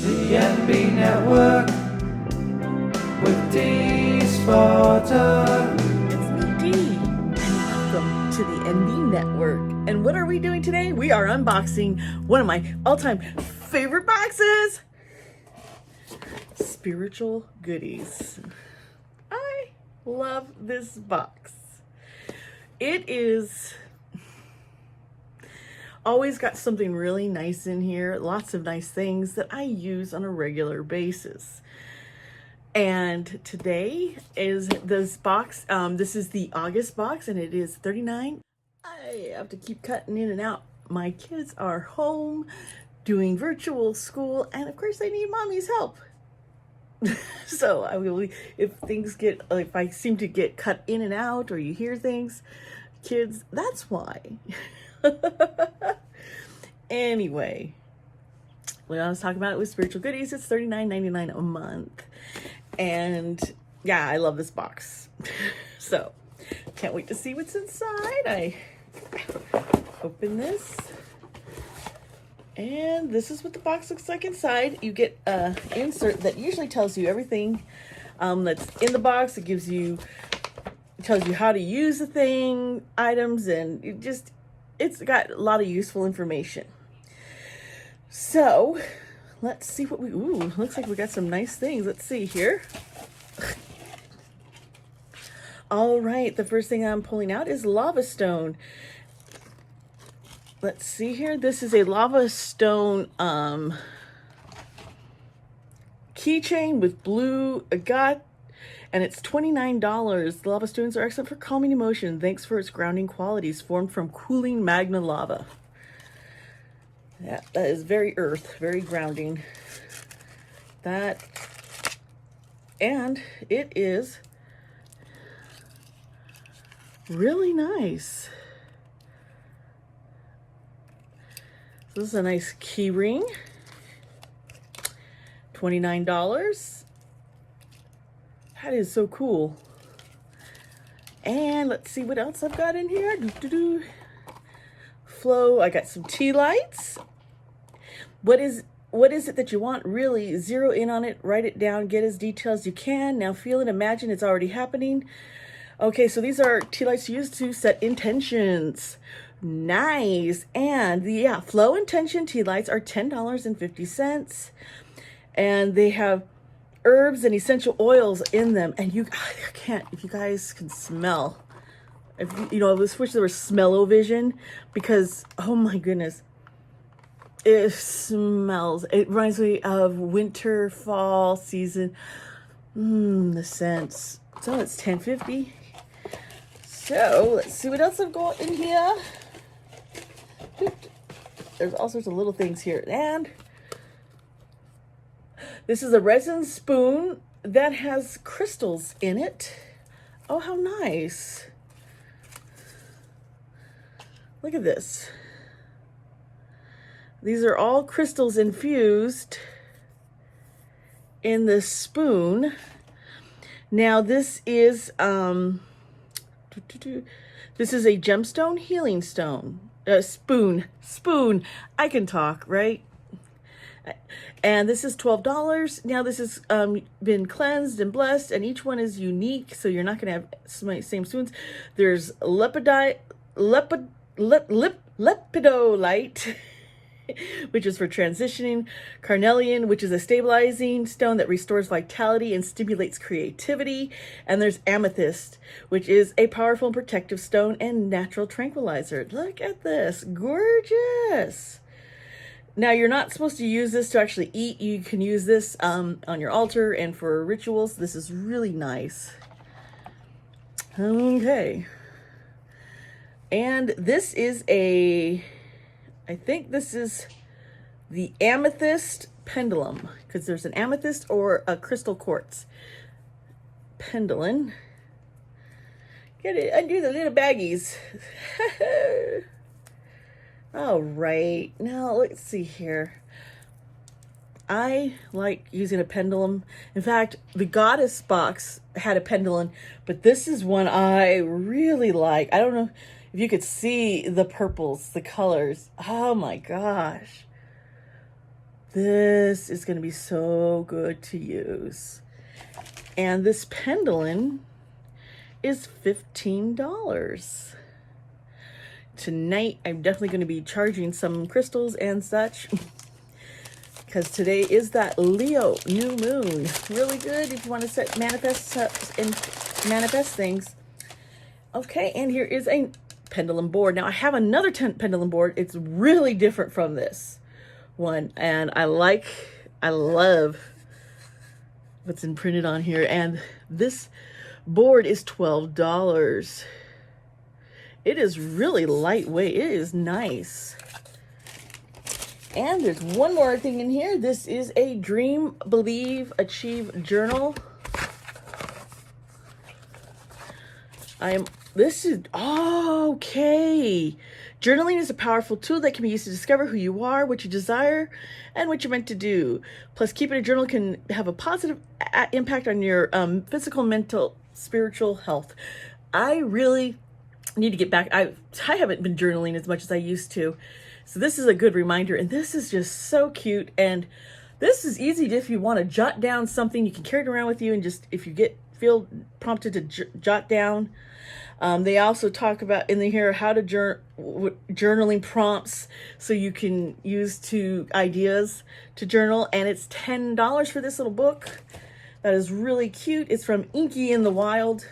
The NB Network with Dee's Sparta. It's me, Dee, and welcome to the NB Network. And what are we doing today? We are unboxing one of my all-time favorite boxes. Spiritual goodies. I love this box. It is always got something really nice in here. Lots of nice things that I use on a regular basis. And today is this box. This is the August box, and it is $39. I have to keep cutting in and out. My kids are home doing virtual school, and of course they need mommy's help. So I will, if I seem to get cut in and out, or you hear things, kids, that's why. Anyway, what I was talking about with spiritual goodies, it's $39.99 a month. And yeah, I love this box. So can't wait to see what's inside. I open this, and this is what the box looks like inside. You get an insert that usually tells you everything that's in the box. It tells you how to use the thing, items, and it's got a lot of useful information. So let's see what looks like we got some nice things. Let's see here. All right, the first thing I'm pulling out is lava stone. Let's see here. This is a lava stone keychain with blue agate, and it's $29. The lava stones are excellent for calming emotion, thanks for its grounding qualities, formed from cooling magma lava. Yeah, that is very earth, very grounding. And it is really nice. This is a nice key ring. $29. That is so cool. And let's see what else I've got in here. Flow. I got some tea lights. What is it that you want? Really zero in on it, write it down, get as detailed as you can. Now feel and imagine it's already happening. Okay, so these are tea lights used to set intentions. Nice. And flow intention tea lights are $10.50. And they have herbs and essential oils in them. And if you guys can smell, I wish there was smell-o-vision, because oh my goodness, it smells. It reminds me of winter, fall season. The scents. So it's $10.50. So let's see what else I've got in here. There's all sorts of little things here. And this is a resin spoon that has crystals in it. Oh, how nice. Look at this. These are all crystals infused in this spoon. Now this is a gemstone healing stone. Spoon. I can talk, right? And this is $12. Now this has been cleansed and blessed, and each one is unique, so you're not going to have same spoons. There's lepidolite, which is for transitioning, carnelian, which is a stabilizing stone that restores vitality and stimulates creativity, and there's amethyst, which is a powerful and protective stone and natural tranquilizer. Look at this, gorgeous. Now you're not supposed to use this to actually eat. You can use this on your altar and for rituals. This is really nice. Okay, and this is I think this is the amethyst pendulum, because there's an amethyst or a crystal quartz pendulum. Get it, undo the little baggies. All right, now let's see here. I like using a pendulum. In fact, the Goddess box had a pendulum, but this is one I really like. I don't know if you could see the purples, the colors. Oh my gosh. This is going to be so good to use. And this pendulum is $15. Tonight, I'm definitely going to be charging some crystals and such, because today is that Leo new moon. Really good if you want to manifest things. Okay, and here is a pendulum board. Now I have another pendulum board. It's really different from this one, and I love what's imprinted on here. And this board is $12. It is really lightweight. It is nice. And there's one more thing in here. This is a Dream, Believe, Achieve journal. Okay. Journaling is a powerful tool that can be used to discover who you are, what you desire, and what you're meant to do. Plus, keeping a journal can have a positive impact on your physical, mental, spiritual health. I really need to get back. I haven't been journaling as much as I used to. So this is a good reminder, and this is just so cute. And this is easy if you want to jot down something. You can carry it around with you, and just if you feel prompted to jot down. They also talk about in here how to journaling prompts, so you can use ideas to journal. And it's $10 for this little book. That is really cute. It's from Inky in the Wild.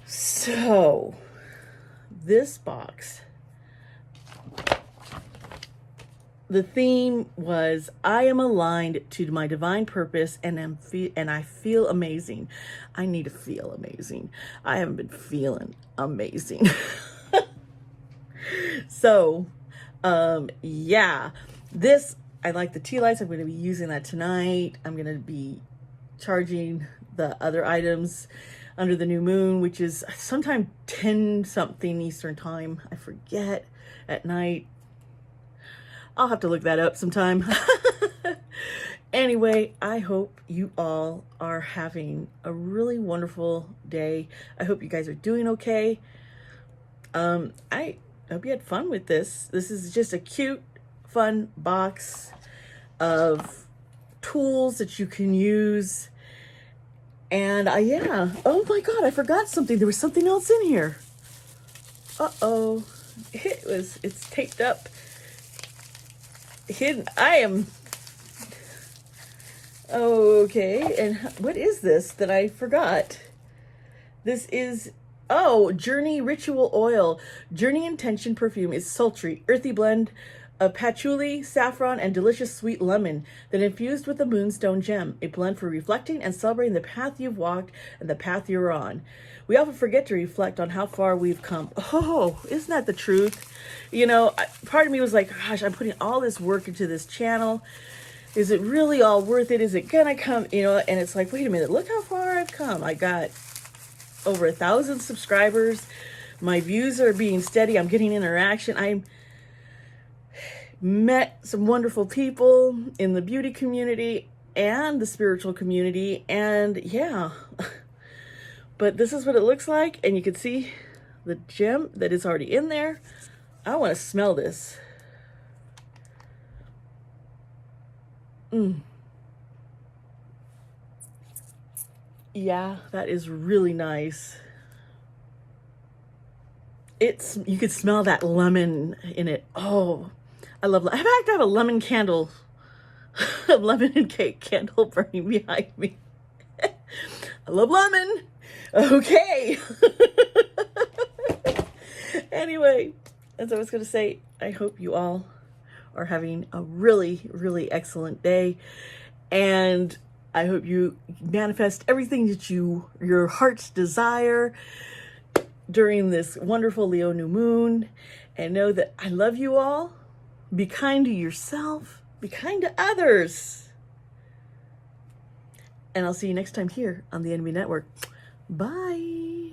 So this box, the theme was, I am aligned to my divine purpose and I feel amazing. I need to feel amazing. I haven't been feeling amazing. So, yeah, I like the tea lights. I'm going to be using that tonight. I'm going to be charging the other items under the new moon, which is sometime 10 something Eastern time. I forget, at night. I'll have to look that up sometime. Anyway, I hope you all are having a really wonderful day. I hope you guys are doing okay. I hope you had fun with this. This is just a cute, fun box of tools that you can use. And yeah. Oh my God, I forgot something. There was something else in here. Uh-oh. It's taped up. Hidden. Okay, and what is this that I forgot? This is, Journey Ritual Oil. Journey Intention Perfume is sultry, earthy blend of patchouli, saffron, and delicious sweet lemon, then infused with the moonstone gem, a blend for reflecting and celebrating the path you've walked and the path you're on. We often forget to reflect on how far we've come. Oh, isn't that the truth? You know, part of me was like, gosh, I'm putting all this work into this channel. Is it really all worth it? Is it gonna come? You know, and it's like, wait a minute, look how far I've come. I got over 1,000 subscribers. My views are being steady. I'm getting interaction. I met some wonderful people in the beauty community and the spiritual community. And yeah, but this is what it looks like. And you can see the gem that is already in there. I want to smell this. Yeah, that is really nice. You could smell that lemon in it. Oh, I love. I have to have a lemon candle, a lemon and cake candle burning behind me. I love lemon. Okay. Anyway, as I was going to say, I hope you all are having a really, really excellent day. And I hope you manifest everything that your heart's desire during this wonderful Leo new moon. And know that I love you all. Be kind to yourself. Be kind to others. And I'll see you next time here on the Enemy Network. Bye.